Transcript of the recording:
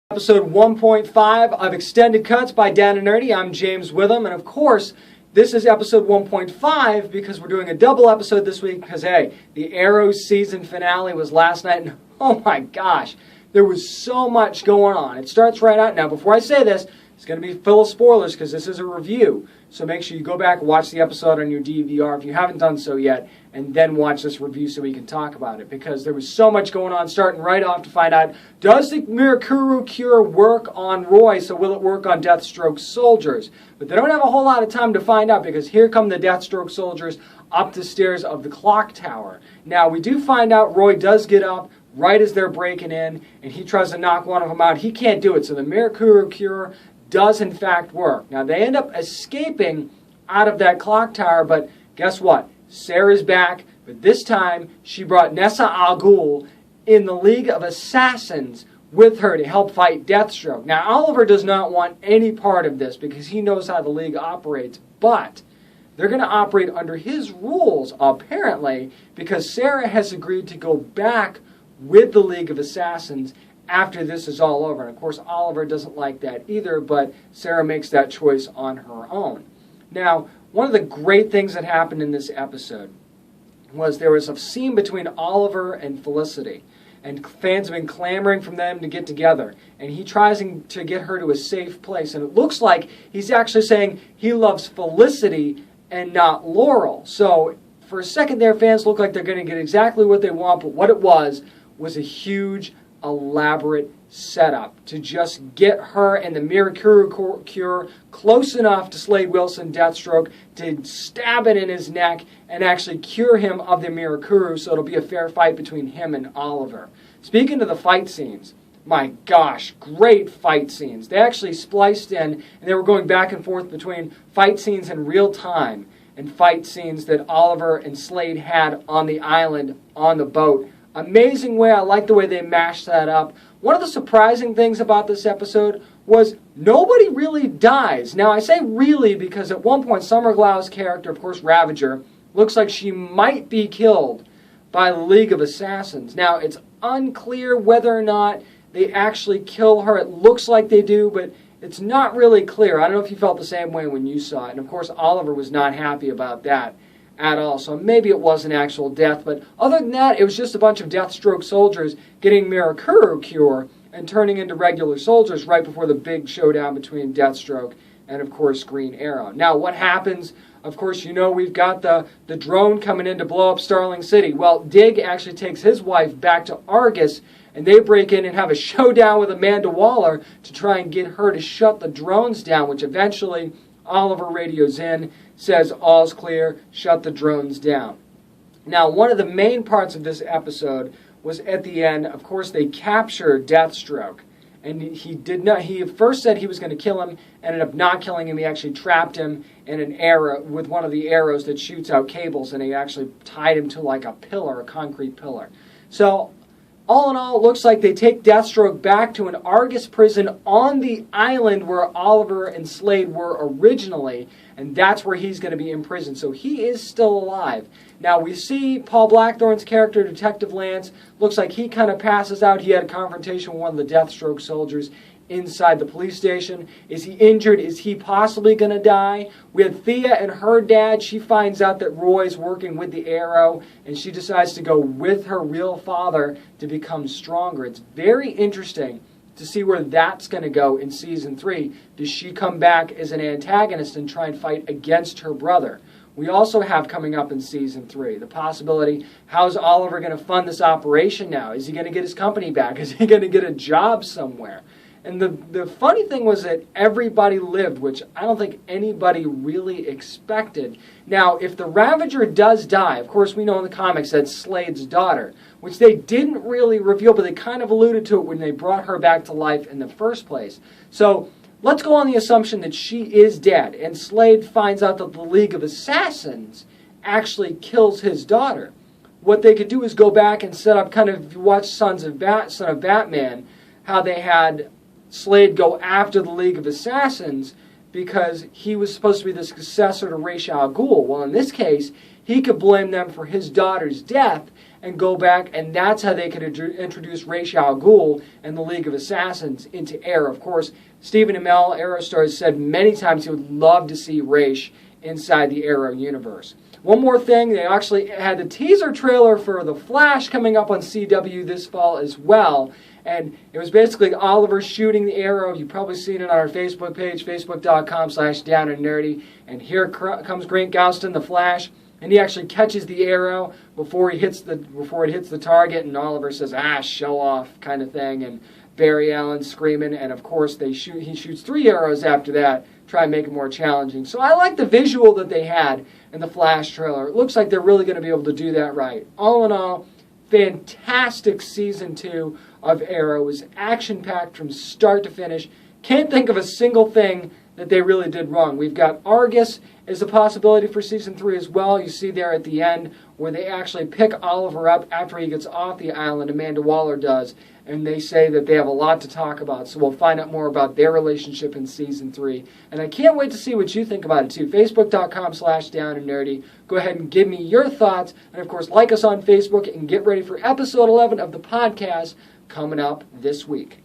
Episode 1.5 of Extended Cuts by Dan and Nerdy. I'm James Witham, and of course, this is episode 1.5 because we're doing a double episode this week because, hey, the Arrow season finale was last night, and oh my gosh, there was so much going on. It starts right out. Now, before I say this, it's going to be full of spoilers because this is a review, so make sure you go back and watch the episode on your DVR if you haven't done so yet, and then watch this review so we can talk about it, because there was so much going on starting right off to find out, does the Mirakuru cure work on Roy, so will it work on Deathstroke soldiers? But they don't have a whole lot of time to find out, because here come the Deathstroke soldiers up the stairs of the clock tower. Now, we do find out Roy does get up right as they're breaking in, and he tries to knock one of them out. He can't do it, so the Mirakuru cure does in fact work. Now, they end up escaping out of that clock tower, but guess what? Sarah's back, but this time she brought Nessa Al Ghul in the League of Assassins with her to help fight Deathstroke. Now, Oliver does not want any part of this because he knows how the League operates, but they're going to operate under his rules, apparently, because Sarah has agreed to go back with the League of Assassins after this is all over. And of course, Oliver doesn't like that either, but Sarah makes that choice on her own. Now, one of the great things that happened in this episode was there was a scene between Oliver and Felicity, and fans have been clamoring for them to get together, and he tries to get her to a safe place, and it looks like he's actually saying he loves Felicity and not Laurel. So for a second there, fans look like they're going to get exactly what they want, but what it was a huge, elaborate setup to just get her and the Mirakuru cure close enough to Slade Wilson, Deathstroke, to stab it in his neck and actually cure him of the Mirakuru, so it'll be a fair fight between him and Oliver. Speaking of the fight scenes, my gosh, great fight scenes. They actually spliced in, and they were going back and forth between fight scenes in real time and fight scenes that Oliver and Slade had on the island, on the boat. Amazing way. I like the way they mashed that up. One of the surprising things about this episode was nobody really dies. Now, I say really because at one point, Summer Glau's character, of course, Ravager, looks like she might be killed by the League of Assassins. Now, it's unclear whether or not they actually kill her. It looks like they do, but it's not really clear. I don't know if you felt the same way when you saw it. And, of course, Oliver was not happy about that at all. So maybe it was an actual death, but other than that, it was just a bunch of Deathstroke soldiers getting Mirakuru cure and turning into regular soldiers right before the big showdown between Deathstroke and, of course, Green Arrow. Now, what happens? Of course, you know we've got the drone coming in to blow up Starling City. Well, Dig actually takes his wife back to Argus, and they break in and have a showdown with Amanda Waller to try and get her to shut the drones down, which eventually Oliver radios in, says all's clear, shut the drones down. Now, one of the main parts of this episode was at the end. Of course, they captured Deathstroke, and he first said he was going to kill him, ended up not killing him. He actually trapped him in an arrow with one of the arrows that shoots out cables, and he actually tied him to like a pillar, a concrete pillar. So all in all, it looks like they take Deathstroke back to an Argus prison on the island where Oliver and Slade were originally, and that's where he's going to be imprisoned. So he is still alive. Now, we see Paul Blackthorne's character, Detective Lance, looks like he kind of passes out. He had a confrontation with one of the Deathstroke soldiers inside the police station. Is he injured? Is he possibly going to die? We had Thea and her dad. She finds out that Roy's working with the Arrow, and she decides to go with her real father to become stronger. It's very interesting to see where that's going to go in Season 3. Does she come back as an antagonist and try and fight against her brother? We also have coming up in Season 3 the possibility, how's Oliver going to fund this operation now? Is he going to get his company back? Is he going to get a job somewhere? And the funny thing was that everybody lived, which I don't think anybody really expected. Now, if the Ravager does die, of course we know in the comics that's Slade's daughter, which they didn't really reveal, but they kind of alluded to it when they brought her back to life in the first place. So let's go on the assumption that she is dead, and Slade finds out that the League of Assassins actually kills his daughter. What they could do is go back and set up, kind of, if you watch Son of Batman, how they had Slade go after the League of Assassins because he was supposed to be the successor to Ra's al Ghul. Well, in this case, he could blame them for his daughter's death and go back, and that's how they could introduce Ra's al Ghul and the League of Assassins into Arrow. Of course, Stephen Amell, Arrow Star, has said many times he would love to see Ra's inside the Arrow universe. One more thing, they actually had the teaser trailer for The Flash coming up on CW this fall as well. And it was basically Oliver shooting the arrow. You've probably seen it on our Facebook page, facebook.com/downandnerdy. And here comes Grant Gustin, the Flash, and he actually catches the arrow before it hits the target. And Oliver says, show off, kind of thing. And Barry Allen screaming. And of course, he shoots 3 arrows after that, try and make it more challenging. So I like the visual that they had in the Flash trailer. It looks like they're really going to be able to do that right. All in all, fantastic season 2 of Arrow. It was action-packed from start to finish. Can't think of a single thing that they really did wrong. We've got Argus as a possibility for season 3 as well. You see there at the end where they actually pick Oliver up after he gets off the island. Amanda Waller does. And they say that they have a lot to talk about. So we'll find out more about their relationship in season 3. And I can't wait to see what you think about it too. Facebook.com/downandnerdy. Go ahead and give me your thoughts. And of course, like us on Facebook and get ready for episode 11 of the podcast coming up this week.